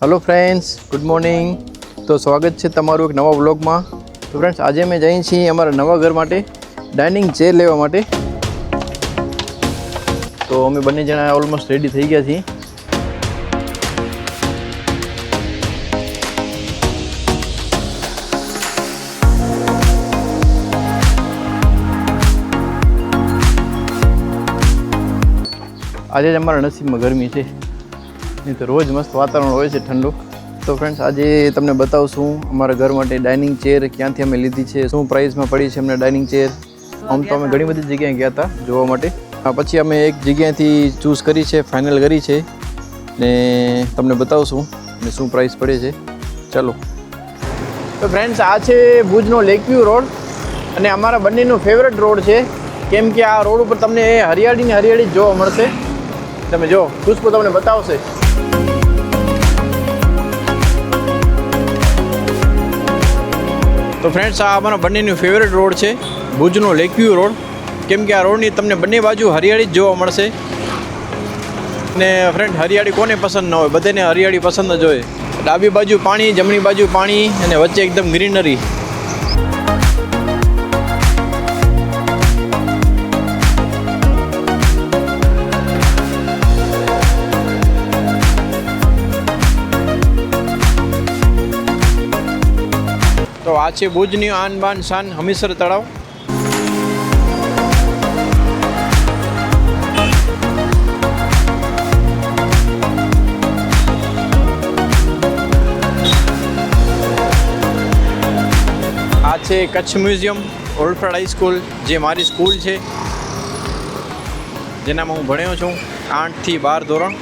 Hello friends, good morning. તો સ્વાગત છે તમારું એક નવા વ્લોગમાં. તો ફ્રેન્ડ્સ, આજે અમે જઈએ છીએ અમારા નવા ઘર માટે ડાઇનિંગ ચેર લેવા માટે. તો અમે બંને જણા ઓલમોસ્ટ રેડી થઈ ગયા છીએ. આજે જ અમારા નસીબમાં ગરમી છે, નહીં તો રોજ મસ્ત વાતાવરણ હોય છે ઠંડુ. તો ફ્રેન્ડ્સ, આજે તમને બતાવશું અમારા ઘર માટે ડાઇનિંગ ચેર ક્યાંથી અમે લીધી છે, શું પ્રાઇસમાં પડી છે અમને ડાઇનિંગ ચેર. આમ તો અમે ઘણી બધી જગ્યાએ ગયા હતા જોવા માટે. પછી અમે એક જગ્યાએથી ચૂઝ કરી છે, ફાઇનલ કરી છે, ને તમને બતાવશું ને શું પ્રાઇસ પડે છે. ચાલો. તો ફ્રેન્ડ્સ, આ છે ભુજનો લેકવ્યુ રોડ, અને અમારા બંનેનો ફેવરેટ રોડ છે, કેમ કે આ રોડ ઉપર તમને હરિયાળીની હરિયાળી જ જોવા મળશે. તમે જો, ખુશ્બુ તમને બતાવશે. તો ફ્રેન્ડ્સ, આ અમારા બંનેનું ફેવરેટ રોડ છે, ભુજનો લેકવ્યુ રોડ, કેમ કે આ રોડની તમને બંને બાજુ હરિયાળી જ જોવા મળશે. ને ફ્રેન્ડ, હરિયાળી કોને પસંદ ન હોય, બધાને હરિયાળી પસંદ જ હોય. ડાબી બાજુ પાણી, જમણી બાજુ પાણી, અને વચ્ચે એકદમ ગ્રીનરી. તો આ છે ભુજની આન બાન શાન હમીરસર તળાવ. આ છે કચ્છ મ્યુઝિયમ, ઓલ્ફ્રેડ હાઈસ્કૂલ, જે મારી સ્કૂલ છે, જેનામાં હું ભણ્યો છું 8 થી 12 ધોરણ.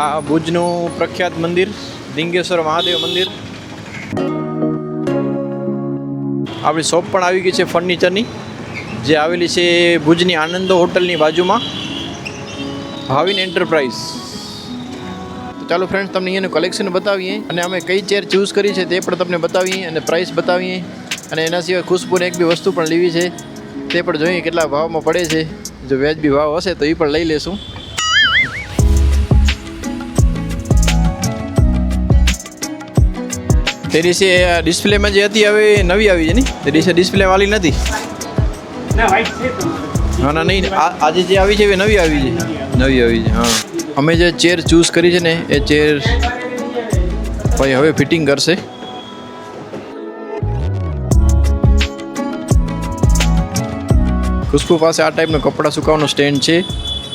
આ ભુજનું પ્રખ્યાત મંદિર લિંગેશ્વર મહાદેવ મંદિર. આપણી શોપ પણ આવી ગઈ છે ફર્નિચરની, જે આવેલી છે ભુજની આનંદો હોટલની બાજુમાં, ભાવિન એન્ટરપ્રાઇઝ. તો ચાલો ફ્રેન્ડ્સ, તમને અહીંયાનું કલેક્શન બતાવીએ, અને અમે કઈ ચેર ચૂઝ કરી છે તે પણ તમને બતાવીએ, અને પ્રાઇસ બતાવીએ, અને એના સિવાય ખુશ્બુને એક બી વસ્તુ પણ લેવી છે તે પણ જોઈએ કેટલા ભાવમાં પડે છે. જો વ્યાજબી ભાવ હશે તો એ પણ લઈ લેશું. તે દિવસે ડિસ્પ્લેમાં જે હતી હવે નવી આવી છે ને, તે દિવસે ડિસ્પ્લે વાળી નથી. હા ના, નહીં, આજે જે આવી છે એ નવી આવી છે. નવી આવી છે, હા. અમે જે ચેર ચૂઝ કરી છે ને એ ચેર ભાઈ હવે ફિટિંગ કરશે. ખુશ્બુ પાસે આ ટાઈપનો કપડાં સુકાવાનો સ્ટેન્ડ છે,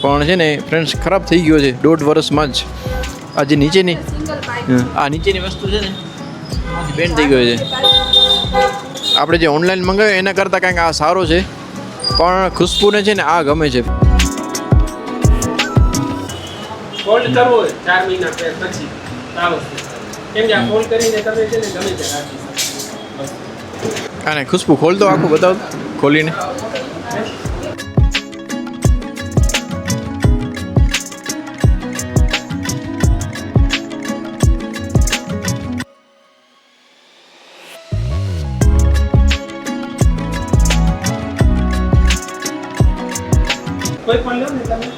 પણ છે ને ફ્રેન્ડ્સ ખરાબ થઈ ગયો છે 1.5 વર્ષમાં જ. આ જે નીચેની નીચેની વસ્તુ છે ને બેન્ડ થઈ ગયો છે. આપણે જે ઓનલાઈન મંગાવ્યો એના કરતાં કાંઈક આ સારો છે, પણ ખુશ્બુને છે ને આ ગમે છે. ફોલ્ડ કરવો હોય 4 મહિના પછી કેમ કે આ ફોલ્ડ કરીને તમે છે ને ગમે તે રાખી શકો. અને ખુશ્બુ ખોલ તો આખું બતાવ ખોલીને. કોઈ પણ લો ને તમે,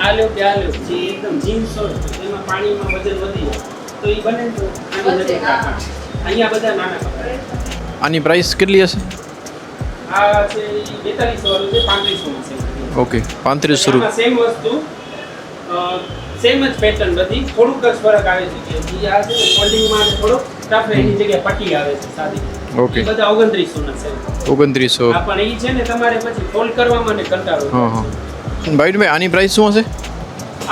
આ લો કે આ લો, જે એકદમ જીન્સ હોય એમાં પાણીમાં વજન વધી જાય તો એ બને તો આની નજીક રાખવા. અહીંયા બધા નાના કપડા. આની પ્રાઇસ કેટલી હશે? આ છે 4200 વાળું છે, 3500 છે. ઓકે, 3500 રૂપિયા. સેમ વસ્તુ, સેમ જ પેટર્ન, બધી થોડુંક જ ફરક આવે છે કે જે આ છે ને ફોલ્ડિંગમાં થોડોક ટફ, એની જગ્યાએ પટ્ટી આવે છે સાદી. ઓકે, એ બધા 2900 ના છે. 2900. આ પણ એ છે ને તમારે પછી ફોલ્ડ કરવામાં ને કંટાળો. હા હા. ભાઈ આની પ્રાઇસ શું હશે?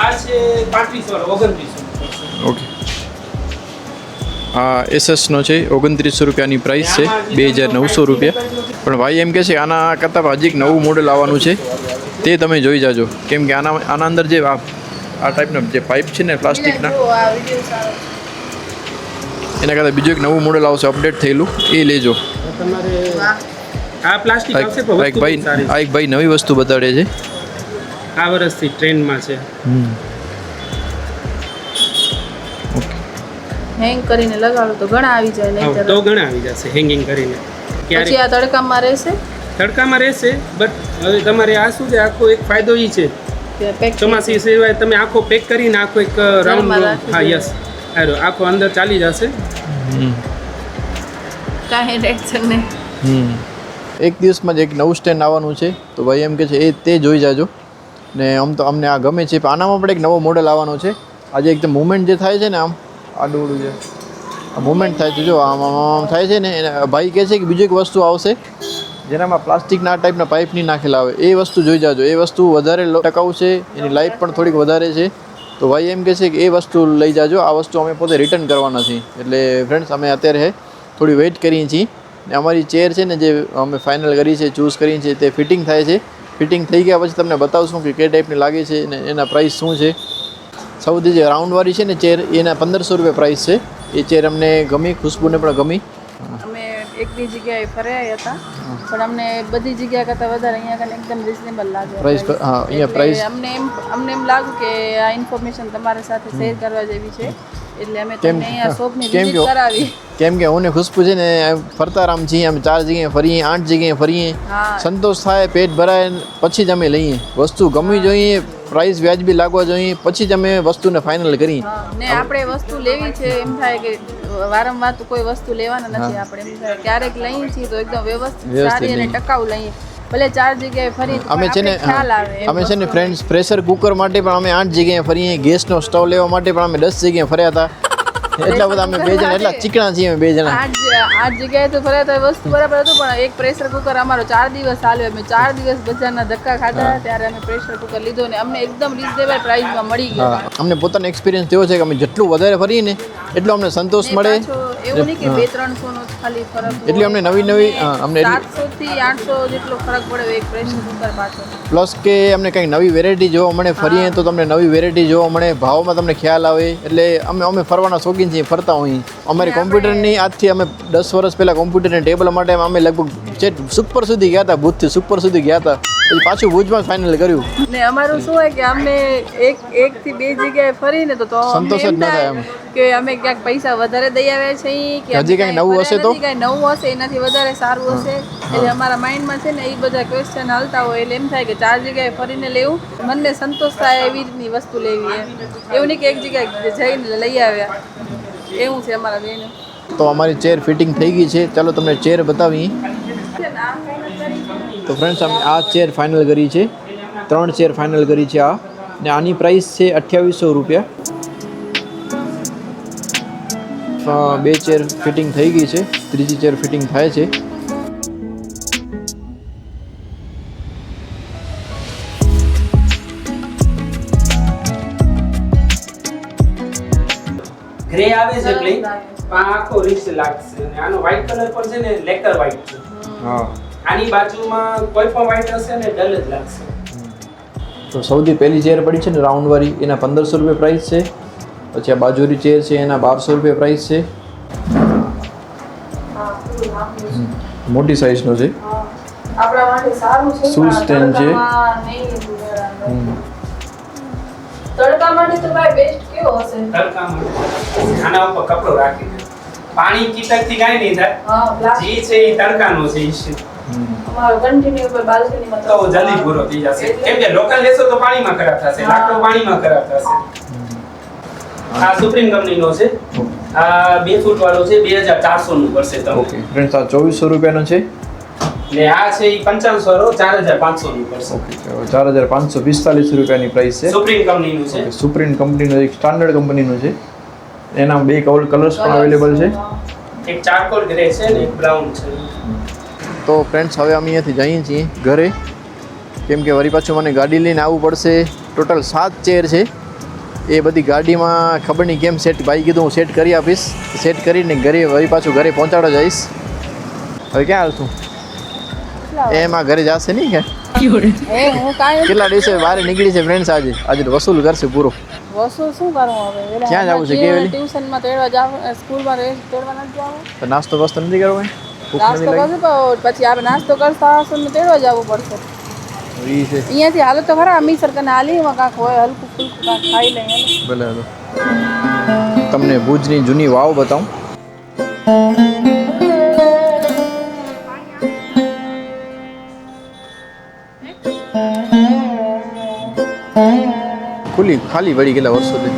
આ છે 3500 2900. ઓકે, આ એસએસનો છે, 2900 રૂપિયાની પ્રાઇસ છે, 2900 રૂપિયા. પણ ભાઈ એમ કહે છે આના કરતાં હજી એક નવું મોડેલ આવવાનું છે, તે તમે જોઈ જાજો, કેમ કે આના અંદર જે આ ટાઈપનો જે પાઇપ છે ને પ્લાસ્ટિકના, એના કરતાં બીજું એક નવું મોડેલ આવશે અપડેટ થયેલું, એ લેજો. તમારે આ પ્લાસ્ટિક આવશે પણ એક ભાઈ નવી વસ્તુ બતાડે છે, આ વર્ષથી ટ્રેન્ડમાં છે. હેંગ કરીને લગાડો તો ઘણા આવી જાય, નહીં તો ઘણા આવી જશે હેંગિંગ કરીને. પછી આ તડકામાં રહેશે, તડકામાં રહેશે, બટ હવે તમારે આ શું છે, આખો એક ફાયદો એ છે પેક ચોમાસી સિવાય તમે આખો પેક કરીને આખો એક રાઉન્ડ ઘરમાં રાખી હા દો. યસ હારો આખો અંદર ચાલી જશે કાંઈ ટેન્શન નહીં. એક દિવસમાં જ એક નવું સ્ટેન્ડ આવવાનું છે તો ભાઈ એમ કે છે તે જોઈ જાજો ને આમ તો અમને આ ગમે છે પણ આનામાં પણ એક નવો મોડલ આવવાનો છે. આજે એકદમ મુવમેન્ટ જે થાય છે ને આમ આડું છે આ મુવમેન્ટ થાય છે જો આમ આમ આમ થાય છે ને એને ભાઈ કહે છે કે બીજી એક વસ્તુ આવશે જેનામાં પ્લાસ્ટિકના ટાઈપના પાઇપ નહીં નાખેલા આવે એ વસ્તુ જોઈ જાજો. એ વસ્તુ વધારે ટકાઉ છે એની લાઈફ પણ થોડીક વધારે છે તો ભાઈ એમ કહે છે કે એ વસ્તુ લઈ જાજો. આ વસ્તુ અમે પોતે રિટર્ન કરવાના છીએ એટલે ફ્રેન્ડ્સ અમે અત્યારે થોડી વેઇટ કરીએ છીએ ને અમારી ચેર છે ને જે અમે ફાઇનલ કરી છે ચૂઝ કરી છે તે ફિટિંગ થાય છે. ફિટિંગ થઈ ગયા પછી તમને બતાવશું કે કઈ ટાઈપની લાગે છે ને એના પ્રાઇસ શું છે. સૌથી જે રાઉન્ડવાળી છે ને ચેર એના 1500 રૂપિયા પ્રાઇસ છે. એ ચેર અમને ગમી, ખુશ્બુને પણ ગમી. અમે એક બી જગ્યાએ ફર્યા હતા પણ અમને બધી જગ્યા કરતાં વધારે અહીંયા કને એકદમ રિઝનેબલ લાગે પ્રાઇસ હા અહીંયા એટલે પ્રાઇસ અમને એમ લાગ્યું કે આ ઇન્ફોર્મેશન તમારી સાથે શેર કરવા જેવી છે એટલે અમે તમને અહીંયા શોપની વિઝિટ કરાવી. કેમ કે હું ને ખુશ્બુ છે ને ફરતા રામ છીએ અમે 4 જગ્યાએ ફરીએ 8 જગ્યાએ ફરીએ હા સંતોષ થાય પેટ ભરાય પછી જ અમે લઈએ. વસ્તુ ગમવી જોઈએ, પ્રાઇસ વ્યાજબી લાગવા જોઈએ પછી જ અમે વસ્તુને ફાઇનલ કરીએ. હા ને આપણે વસ્તુ લેવી છે એમ થાય કે વારંવાર તો કોઈ વસ્તુ લેવાના નથી આપણે એમ થાય ક્યારેક લઈએ છીએ તો એકદમ વ્યવસ્થિત સારી અને ટકાઉ લઈએ ભલે 4 જગ્યાએ ફરી અમે છે ને ખ્યાલ આવે એમ અમે છે ને ફ્રેન્ડ્સ પ્રેશર કુકર માટે પણ અમે 8 જગ્યાએ ફરીએ, ગેસનો સ્ટવ લેવા માટે પણ અમે 10 જગ્યાએ ફર્યા હતા. એટલા બધા અમે 2 જણા એટલા ચીકણા છીએ અમે 2 જણા. આઠ જગ્યાએ તો ફર્યા તો વસ્તુ બરાબર હતું પણ એક પ્રેશર કુકર અમારો 4 દિવસ ચાલ્યો. અમે 4 દિવસ બજારના ધક્કા ખાધા ત્યારે અમે પ્રેશર કુકર લીધો ને અમને એકદમ રીઝનેબલ પ્રાઇસમાં મળી ગયો. અમને પોતાનો એક્સપિરિયન્સ થયો છે કે અમે જેટલું વધારે ફરીએ ને એટલો અમને સંતોષ મળે. પાછો એવું નહીં કે 200-300 નો ખાલી ફરક હોય. એટલે અમને નવી અમને 700 થી 800 જેટલો ફરક પડે એક પ્રેશર કુકર પાછળ. પ્લસ કે અમને કંઈક નવી વેરાયટી જોવા મળે, ફરીએ તો તમને નવી વેરાયટી જોવા મળે, ભાવમાં તમને ખ્યાલ આવે એટલે અમે ફરવાના શોખીન છીએ, ફરતા હોઈએ. અમારી કોમ્પ્યુટરની આજથી અમે 10 વર્ષ પહેલાં કોમ્પ્યુટરની ટેબલ માટે અમે લગભગ ચેટ સુપર સુધી ગયા હતા, ભુજથી સુપર સુધી ગયા હતા પછી પાછું ભુજમાં ફાઇનલ કર્યું. ને અમારું શું હોય કે અમને એક થી 2 જગ્યાએ ફરીને તો સંતોષ જ ન થાય એમ. કે અમે ક્યાંક પૈસા વધારે દઈ આવ્યા છીએ કે હજી કંઈક નવું હશે તો? કંઈ નવું હશે એનાથી વધારે સારું હશે એટલે અમારા માઇન્ડમાં છે ને એ બધા ક્વેશ્ચન હાલતા હોય એટલે એમ થાય કે 4 જગ્યાએ ફરીને લેવું મનને સંતોષ થાય એવી રીતની વસ્તુ લેવી એમ. એવું નહીં કે એક જગ્યાએ જઈને લઈ આવ્યા એવું છે અમારા બેનું. તો અમારી ચેર ફિટિંગ થઈ ગઈ છે. ચાલો તમને ચેર બતાવીએ. તો ફ્રેન્ડ્સ અમે આ ચેર ફાઇનલ કરી છે, 3 ચેર ફાઇનલ કરી છે આ ને આની પ્રાઇસ છે 2800 રૂપિયા. 2 ચેર ફિટિંગ થઈ ગઈ છે, ત્રીજી ચેર ફિટિંગ થાય છે. ગ્રે આવે છે પ્લેન આખો રિચ લાગશે અને આનો વ્હાઇટ કલર પણ છે ને લેકર વ્હાઇટ છે. હા આની બાજુમાં કોઈ પણ વ્હાઇટ હશે ને ડલ જ લાગશે. તો સૌથી પહેલી ચેર પડી છે ને રાઉન્ડવાળી એના 1500 રૂપિયા પ્રાઇસ છે. પછી આ બાજુની ચેર છે એના 1200 રૂપિયા પ્રાઇસ છે. મોટી સાઇઝનો છે. આપણા માટે સારું છે. શૂઝ સ્ટેન્ડ છે. તડકા માટે તો ભાઈ બેસ્ટ કેવો હશે? તડકા માટે આના ઉપર કપડો રાખી દે. પાણી કીટકથી કાંઈ નહીં થાય. હા પ્લાસ્ટિક જે છે એ તડકાનો છે ઈશ્યુ. અમારો કન્ટિન્યુ ઉપર બાલ્કનીમાં તો જલ્દી પૂરો થઈ જશે. કેમ કે લોકલ લેશો તો પાણીમાં ખરાબ થશે, લાકડો પાણીમાં ખરાબ થશે. આ સુપ્રીમ કંપનીનો છે. આ 2 ફૂટ વાળો છે, 2400 નું પડશે તમને. ઓકે ફ્રેન્ડ્સ આ 2400 રૂપિયાનો છે ને આ છે ઈ 55 વાળો 4500 નું પડશે. ઓકે 4545 રૂપિયાની પ્રાઇસ છે. સુપ્રીમ કંપનીનું છે. સુપ્રીમ કંપનીનો એક સ્ટાન્ડર્ડ કંપનીનું છે. એના 2 કલર્સ પણ અવેલેબલ છે. એક ચારકોલ ગ્રે છે ને એક બ્રાઉન છે. તો ફ્રેન્ડ્સ હવે અમે અહીંયાથી જઈએ છીએ ઘરે કેમ કે વળી પાછું મને ગાડી લઈને આવવું પડશે. ટોટલ 7 ચેર છે. એ બધી ગાડીમાં ખબર નહીં કેમ સેટ ભાઈ કીધું હું સેટ કરી આપીશ. સેટ કરીને વળી પાછું ઘરે પહોંચાડવા જઈશ. હવે ક્યાં હાલશું? એમાં ઘરે જશે નહીં કે હું કાંઈ કેટલા દિવસે બહાર નીકળી છે ફ્રેન્ડ્સ. આજે વસૂલ કરશે પૂરો. વસ્તુ શું કરવું હવે? ક્યાં જવું છે? કેવી ટ્યુશનમાં તેડવા જાવ, સ્કૂલમાં તેડવા નથી જવું. તો નાસ્તો બસ્તો નથી કરવો? નાસ્તો કરશું પણ પછી આપણે નાસ્તો કરતા હશું ને તેડવા જવું પડશે. ઈ છે અહીંયાથી હાલો તો ખરા અમીસર કને હાલી એમાં કાંક હોય હલકું ફૂલકું કાંક ખાઈ લઈએ. ભલે હાલો તમને ભુજની જૂની વાવ બતાવું. ખાલી પડી ગયેલા વર્ષોથી.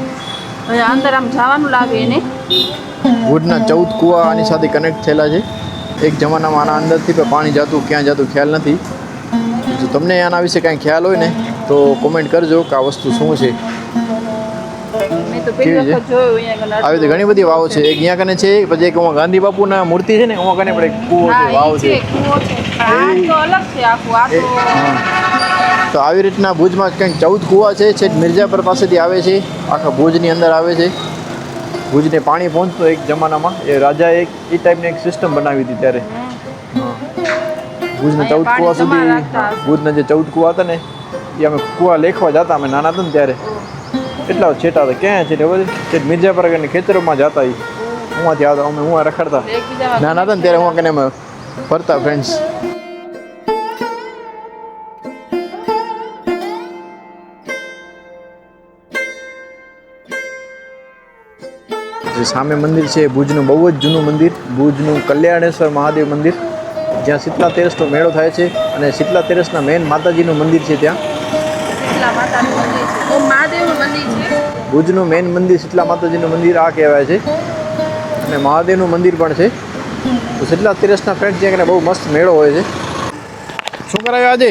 હવે અંદર આમ જવાનું લાગે એને. ભુજના 14 કૂવા આની સાથે કનેક્ટ થયેલા છે. એક જમાનામાં આના અંદરથી પણ પાણી જતું ક્યાં જતું ખ્યાલ નથી. જો તમને આના વિશે કાંઈ ખ્યાલ હોય ને તો કોમેન્ટ કરજો કે આ વસ્તુ શું છે. મેં તો પહેલી કેવી છે? વખત જોયું અહીંયા આગળ. આવી રીતે ઘણી બધી વાવો છે. એક અહીંયા કને છે, પછી એક ઉમાં ગાંધી બાપુના મૂર્તિ છે ને ઉમાં કને પણ એક કૂવો છે, હા, વાવ ઈ છે. છે, કૂવો છે. આ તો અલગ છે આખું. આ તો તો આવી રીતના ભુજમાં કંઈક 14 કૂવા છે. છેક મિર્જાપર પાસેથી આવે છે, આખા ભુજની અંદર આવે છે. ભુજને પાણી પહોંચતું એક જમાનામાં એ રાજાએ એ ટાઈપની એક સિસ્ટમ બનાવી હતી ત્યારે. ભુજના 14 કૂવા સુધી, ભુજના જે 14 કૂવા હતા ને એ અમે કૂવા લેખવા જતા અમે નાના હતા ને ત્યારે. એટલા છેટા હતા ક્યાં છે ખબર છે? મિર્જાપર કરીને ખેતરોમાં જતા એ ઉમાંથી આવતા અમે હું રખડતા એકબીજામાં નાના હતા ને ત્યારે હું કને અમે ફરતા ફ્રેન્ડ્સ. જે સામે મંદિર છે ભુજનું બહુ જ જૂનું મંદિર, ભુજનું કલ્યાણેશ્વર મહાદેવ મંદિર, જ્યાં શીતલા તેરસનો મેળો થાય છે અને શીતલા તેરસના મેન માતાજીનું મંદિર છે ત્યાં. શીતલા માતાનું મંદિર છે. તો મહાદેવનું મંદિર છે. ભુજનું મેન મંદિર શીતલા માતાજીનું મંદિર આ કહેવાય છે અને મહાદેવનું મંદિર પણ છે. તો શીતલા તેરસના ફ્રેન્ડ ત્યાં કને બહુ મસ્ત મેળો હોય છે. શું કરાયું આજે?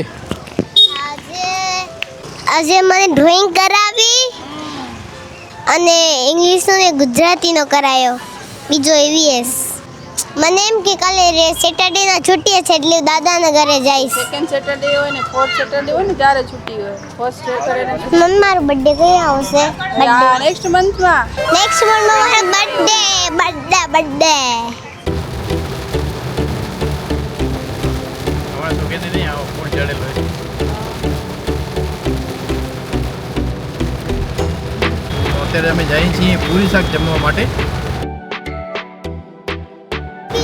આજે મને ડ્રોઈંગ કરાવી અને ઇંગ્લિશનો ને ગુજરાતીનો કરાયો, બીજો EVS. મને એમ કે કાલે સેટરડેના છૂટી છે એટલે દાદાના ઘરે જઈશ. સેકન્ડ સેટરડે હોય ને ફોર્થ સેટરડે હોય ને ત્યારે છૂટી હોય. ફર્સ્ટ સેટરડે મમ્મી મારો બર્થડે કઈ આવશે? નેક્સ્ટ મંથમાં. નેક્સ્ટ મંથમાં મારો બર્થડે. અત્યારે અમે જઈએ છીએ પૂરી શાક જમવા માટે.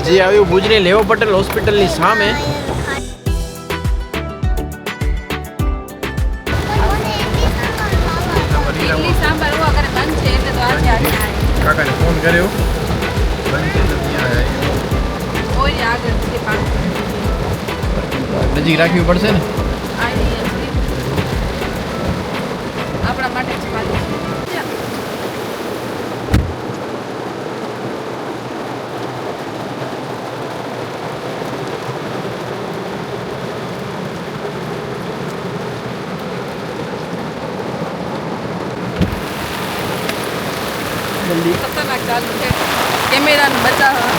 જે આવ્યું ભુજની લેવા પટેલ હોસ્પિટલની સામે. ઇડલી સાંભાર હુઆ કરે બંધ છે એટલે તો આજે આવ્યા. કાકાને ફોન કર્યો, બંધ છે તો ત્યાં આવ્યો. કોઈ આગળ છે પાણી. નજીક રાખવી પડશે ને. આપણા માટે જ પાણી છે. ખતરનાક ચાલુ છે કેમેરાને બચાવવા.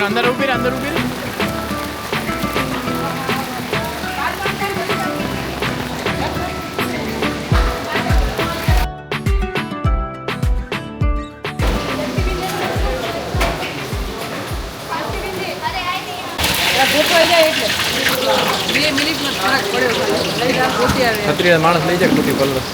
અંદર ઉભી રહે, અંદર ઉભી રહે. ગોતવાઈ જાય એટલે 2 મિનિટમાં ફરક પડ્યો. લઈ જા ગોતી આવે. છત્રી માણસ લઈ જાય ખોટી પલ્લસ.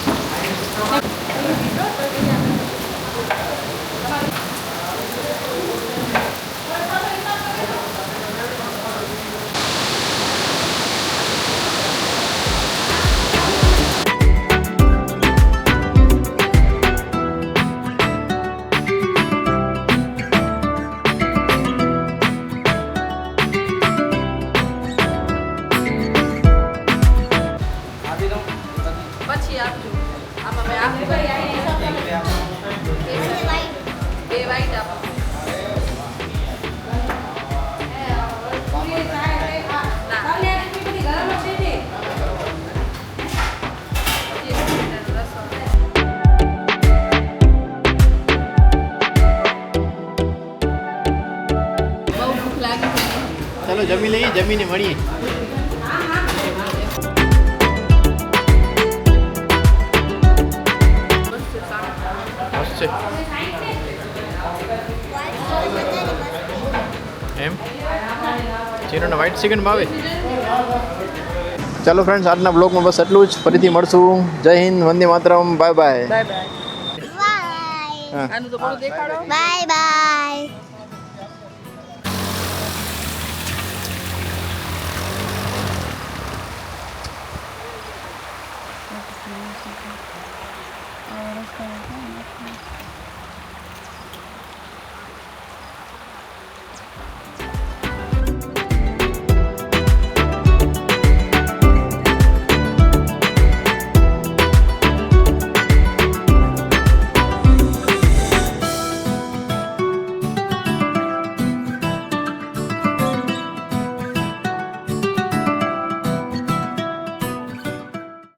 પછી આપજો. આમાં મેં આપી બે વાઈટ આપો. બહુ ભૂખ લાગી છે. ચાલો જમી લઈએ, જમીને મળીએ. મસ્ત છે એમ. ચીરોના વ્હાઈટ ચિકન ભાવે. ચાલો ફ્રેન્ડ્સ, આજના બ્લોગમાં બસ એટલું જ. ફરીથી મળશું. જય હિન્દ, વંદે માતરમ, bye bye. Bye bye. Bye આનું તો થોડું દેખાડો. બાય.